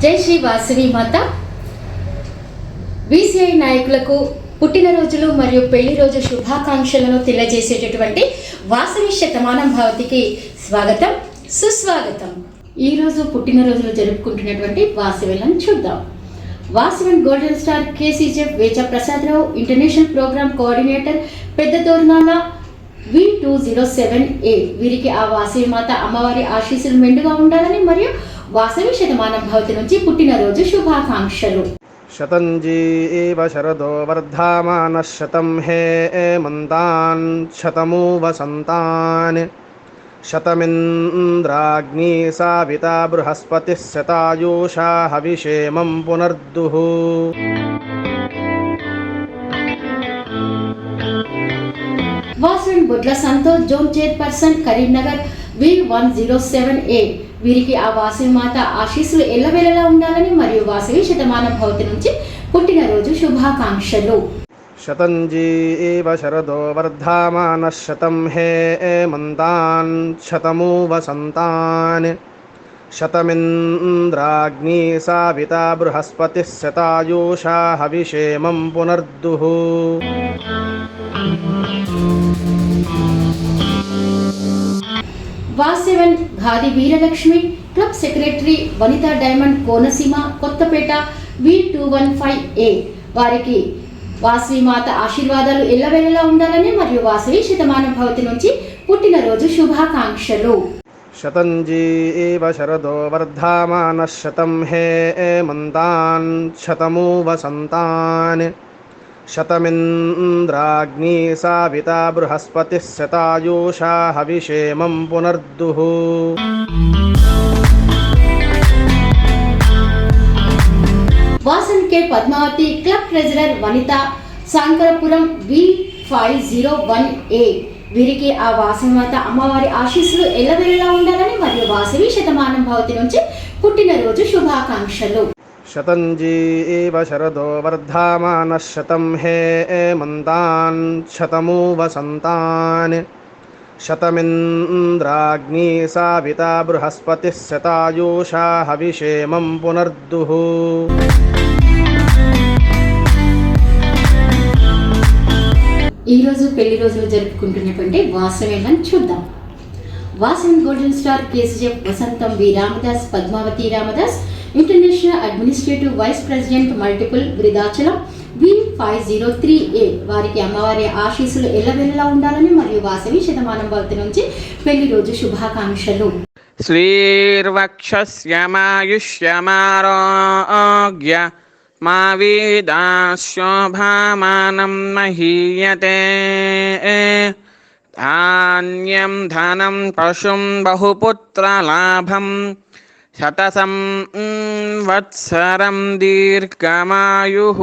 జై శ్రీ వాసవి మాత. విసిఐ నాయకులకు పుట్టినరోజులు మరియు పెళ్లి రోజు శుభాకాంక్షలను తెలియజేసేటటువంటి వాసవి శతమానం భవతికి స్వాగతం, సుస్వాగతం. ఈరోజు పుట్టినరోజులు జరుపుకుంటున్నటువంటి వాసవిలను చూద్దాం. Vasavan golden star KCGF Vecha Prasadarao, international program coordinator, పెద్ద తోర్నాల V207A. వీరికి ఆ వాసవి మాత అమ్మవారి ఆశీస్సులు మెండుగా ఉండాలని మరియు వాసవి శతమానం భవతి నుంచి పుట్టినరోజు శుభాకాంక్షలు. శతంజీవ శరదో వర్ధమానః శతం హేమంతాన్ శతమూ వసంతాన్ శతమింద్రాగ్నీ సావితా బృహస్పతిః శతాయూషా హవిషేమం పునర్దుః. Vasavan Bodla Santosh, zone chairperson, Karimnagar V107A. వీరికి ఆ వాసవి మాత ఆశీస్సులు ఎల్లవేళలా ఉండాలని మరియు వాసవి శతమానం భవతి నుంచి పుట్టినరోజు శుభాకాంక్షలు. శతంజీవ శరదో వర్ధమానః శతం హేమంతాన్ శతమూ వసంతాన్ శతమింద్రాగ్నీ సావితా బృహస్పతిః శతాయూషా హవిషేమం పునర్దుః. Vasavan Ghadi Veeralakshmi club secretary, Vanitha diamond, Konaseema, Kothapeta V215A. వారికి వాసవి మాత ఆశీర్వాదాలు ఎల్లవేళలా ఉండాలని మరియు వాసవి శతమానం భవతి నుంచి పుట్టినరోజు శుభాకాంక్షలు. శతంజీవ శరదో వర్ధమానః శతం హేమంతాన్ శతమూ వసంతాన్ శతమింద్రాగ్నీ సావితా బృహస్పతిః శతాయూషా హవిషేమం పునర్దుః. వాసన్ కే పద్మావతి క్లబ్ ట్రెజరర్, వనిత, శంకరపురం V501A. వీరికి ఆ వాసవి మాత అమ్మవారి ఆశీస్సులు ఎల్లవేళలా ఉండాలని మరియు వాసవి శతమానం భవతి నుంచి పుట్టినరోజు శుభాకాంక్షలు. శతంజీవ శరదో వర్ధమానః శతం హేమంతాన్ శతమూ వసంతాన్ శతమింద్రాగ్నీ సావితా బృహస్పతిః శతాయూషా హవిషేమం పునర్దుః. ఈరోజు పెళ్లి రోజులు జరుపుకుంటున్నటువంటి వాసవిలను చూద్దాం. Vasavan golden star KCGF Vasantham V Ramadas, Padmavathi Ramadas, international administrative vice president, multiple, Vriddhachalam V503A. వారికి అమ్మవారి ఆశీస్సులు ఎల్లవేళలా ఉండాలని మరియు వాసవి శతమానం భవతి నుంచి పెళ్లి రోజు శుభాకాంక్షలు. శ్రీర్వక్షస్యమాయుష్యమారోగ్య మా వేదాశోభామానం మహీయతే. ధాన్యం ధనం పశుం బహుపుత్రలాభం శతసం వత్సరం దీర్ఘమాయుః.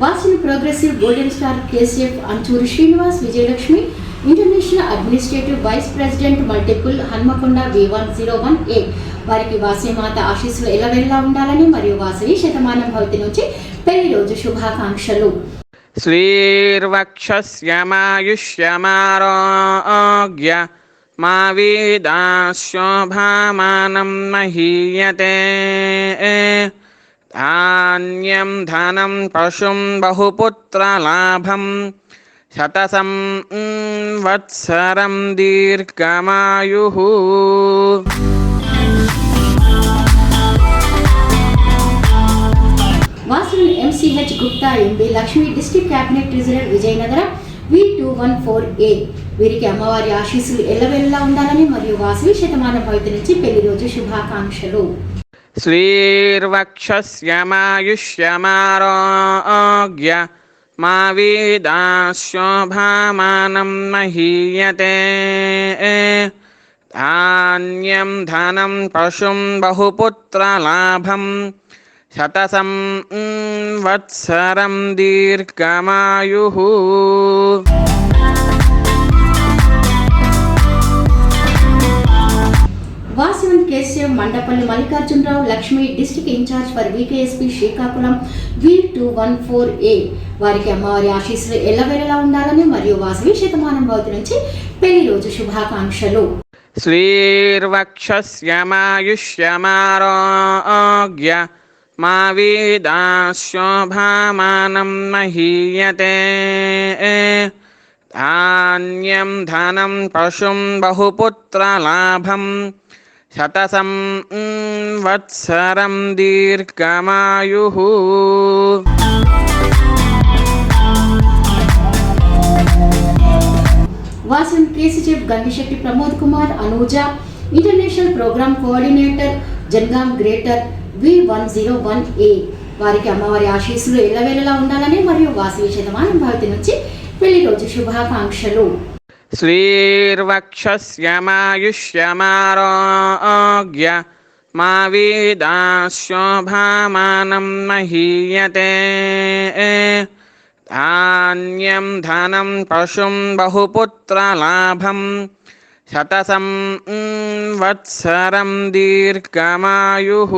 Vasan progressive golden star KCF Anchuri Srinivas, Vijayalakshmi, international administrative vice president, multiple, Hanmakonda V101A. వారికి వాసవి మాత ఆశీస్సులు ఎల్లవేళలా ఉండాలని మరియు వాసవి శతమానం భవతి నుంచి పెళ్లి రోజు శుభాకాంక్షలు. శ్రీర్వక్షస్యమాయుష్యమారోగ్య మా వేదాశోభామానం మహీయతే. ధాన్యం ధనం పశుం బహుపుత్రలాభం శతసం వత్సరం దీర్ఘమాయుః. Vasavan MCH Gupta, MB Lakshmi, district cabinet treasurer, Vizianagaram V214A. వీరికి అమ్మవారి ఆశీస్సులు ఎల్లవేళలా ఉండాలని మరియు వాసవి శతమానం భవతి నుంచి పెళ్లి రోజు శుభాకాంక్షలు. శ్రీర్వక్షస్యమాయుష్యమారోగ్య మా వేదాశోభామానం మహీయతే. ధాన్యం ధనం పశుం బహుపుత్రలాభం శతసం వత్సరం దీర్ఘమాయుః. Vasavan KCM Mandapalli Mallikarjunarao Lakshmi district in charge for VKSP Srikakulam V214A వారికి అమ్మవారి ఆశీస్సులు ఎల్లవేళలా ఉండాలని మరియు వాసవి శతమానం భవతి నుంచి పెళ్లి రోజు శుభాకాంక్షలు. శ్రీర్వక్షస్యమాయుష్యమారోగ్య మా వీదాశోభామానం మహీయతే ధాన్యం ధనం పశుం బహుపుత్రలాభం శతసం వత్సరం దీర్ఘమాయుః. Vasan KCGF Gangisetti Pramod Kumar Anuja international program coordinator Jangaon greater V101A వారికి అమ్మవారి ఆశీస్సులు ఎల్లవేళలా ఉండాలని మరియు వాసవి శతమానం భవతి నుంచి పెళ్లి రోజు శుభాకాంక్షలు. శ్రీర్వక్షస్యమాయుష్యమారోగ్య మా వీదాశోభామానం మహీయతే ధాన్యం ధనం పశుం బహుపుత్రలాభం శతసం వత్సరం దీర్ఘమాయుః.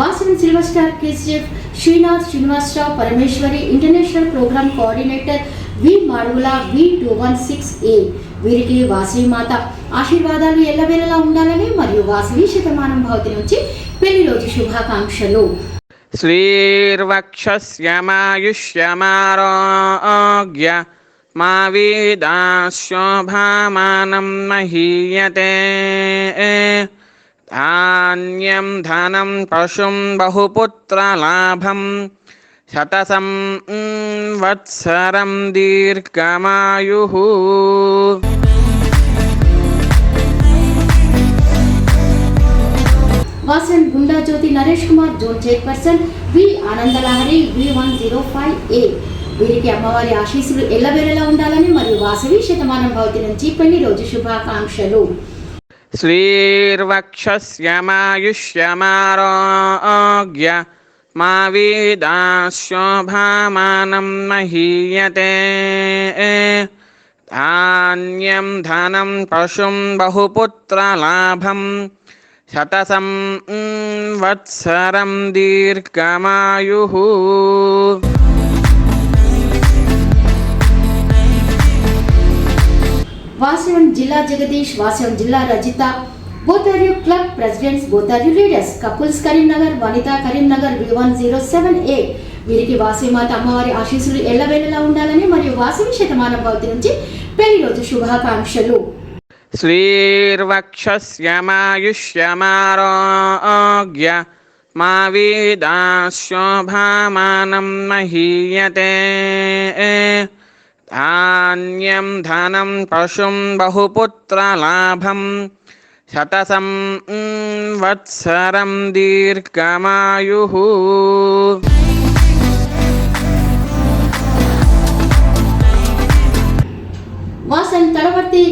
Vasavi silver star KCF Srinath Srinivasarao Parameshwari international program coordinator V Madugula V216A వీరికి వాసవి మాత ఆశీర్వాదాలు ఎల్లవేళలా ఉండాలని మరియు వాసవి శతమానం భవతి నుంచి పెళ్లి రోజు శుభాకాంక్షలు. శ్రీర్వక్షస్యమాయుష్యమారోగ్య మా వీదాశోభామానం మహీయతే ధాన్యం ధనం పశుం బహుపుత్రలాభం శతసం వత్సరం దీర్ఘమాయుః. Vasan Gunda Jyothi Naresh Kumar zone chairperson V Anandalahari V105A వీరికి అమ్మవారి ఆశీస్సులు ఎల్లవేళలా ఉండాలని మరియు వాసవి శతమానం భవతి నుంచి పెళ్లి రోజు శుభాకాంక్షలు. శ్రీర్వక్షస్యమాయుష్యమారోగ్య మా వీదాశోభామానం మహీయతే ధాన్యం ధనం పశుం బహుపుత్రలాభం శతసం వత్సరం దీర్ఘమాయుః. వాసవన్ జిల్లా జగదీష్ వాసవన్ జిల్లా రజిత బోతార్యు క్లబ్ ప్రెసిడెంట్స్ బోతార్యు leaders couples Karimnagar Vanitha Karimnagar V107A వీరికి వాసవి మాత అమ్మవారి ఆశీస్సులు ఎల్లవేళలా ఉండాలని మరియు వాసవి శతమానం భవతి నుంచి పెళ్లి రోజు శుభాకాంక్షలు. శ్రీర్వక్షస్యమాయుష్యమారోగ్య మా వీదాశోభామానం మహీయతే ధాన్యం ధనం పశుం బహుపుత్రలాభం శతసం వత్సరం దీర్ఘమాయుః. వాసన్ తడవర్తి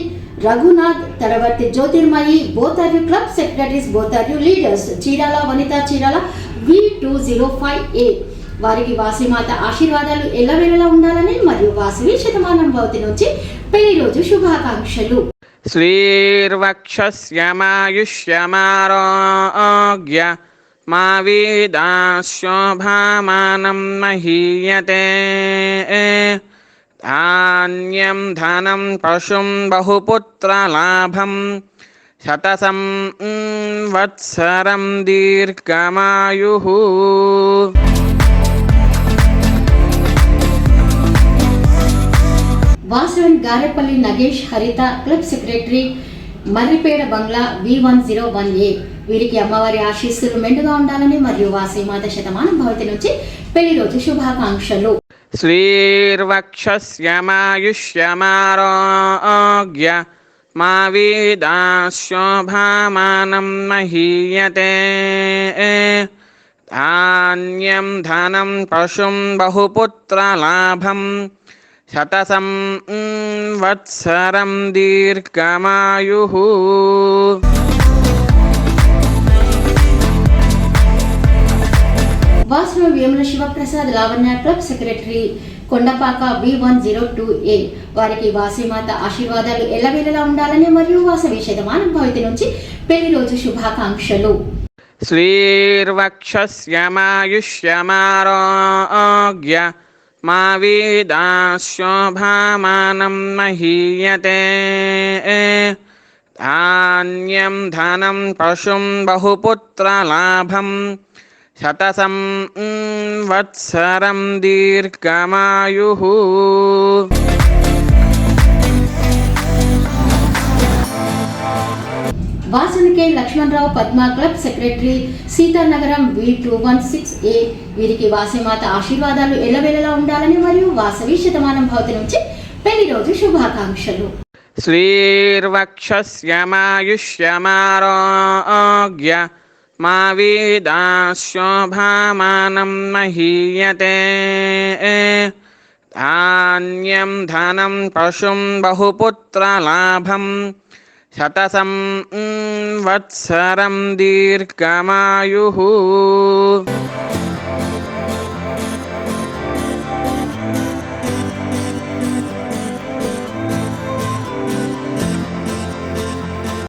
రఘునాథ్ తడవర్తి జ్యోతిర్మయి బోతార్యు క్లబ్ సెక్రటరీస్ బోతార్యు లీడర్స్ చీరాల వనిత చీరాల V205A వారికి వాసవి మాత ఆశీర్వాదాలు ఎల్లవేళలా ఉండాలని మరియు వాసవి శతమానం భవతి నుంచి పెళ్లి రోజు శుభాకాంక్షలు. శ్రీర్వక్షస్యమాయుష్యమారోగ్య మా వీదాశోభామానం మహీయతే ధాన్యం ధనం పశుం బహుపుత్రలాభం శతసం వత్సరం దీర్ఘమాయుః. వాసవన్ గారెపల్లి నగేష్ హరిత క్లబ్ సెక్రటరీ మర్రిపేడ బంగ్లా V101A వీరికి అమ్మవారి ఆశీస్సులు మెండుగా ఉండాలని మరియు వాసవి మాత శతమానం భవతి నుంచి పెళ్లి రోజు శుభాకాంక్షలు. శ్రీర్వక్షస్యమాయుష్యమారోగ్య మా వీదాశోభామానం మహీయతే ధాన్యం ధనం పశుం బహుపుత్రలాభం శతసం వత్సరం దీర్ఘమాయుః. Vasavi Vemula Sivaprasad Lavanya club secretary Kondapaka B102A వారికి వాసిమాత ఆశీర్వాదాలు ఎల్లవేళలా ఉండాలని మరియు వాసవి శతమానం భవతి నుంచి పెళ్లి రోజు శుభాకాంక్షలు. శ్రీర్వక్షస్యమాయుష్యమారోగ్య మా వీదాశోభామానం మహీయతే ధాన్యం ధనం పశుం బహుపుత్రలాభం శతసం వత్సరం దీర్ఘమాయుః. వాసనకే Lakshmanarao Padma club secretary, Seethanagaram B216A వీరికి వాసిమాత ఆశీర్వాదాలు ఎల్లవేళలా ఉండాలని మరియు వాసవి శతమానం భవతి నుంచి పెళ్లి రోజు శుభాకాంక్షలు. శ్రీర్వక్షస్యమాయుష్యమారోగ్య మా వీదాశోభామానం మహీయతే ధాన్యం ధనం పశుం బహుపుత్రలాభం శతసం వత్సరం దీర్ఘమాయుః.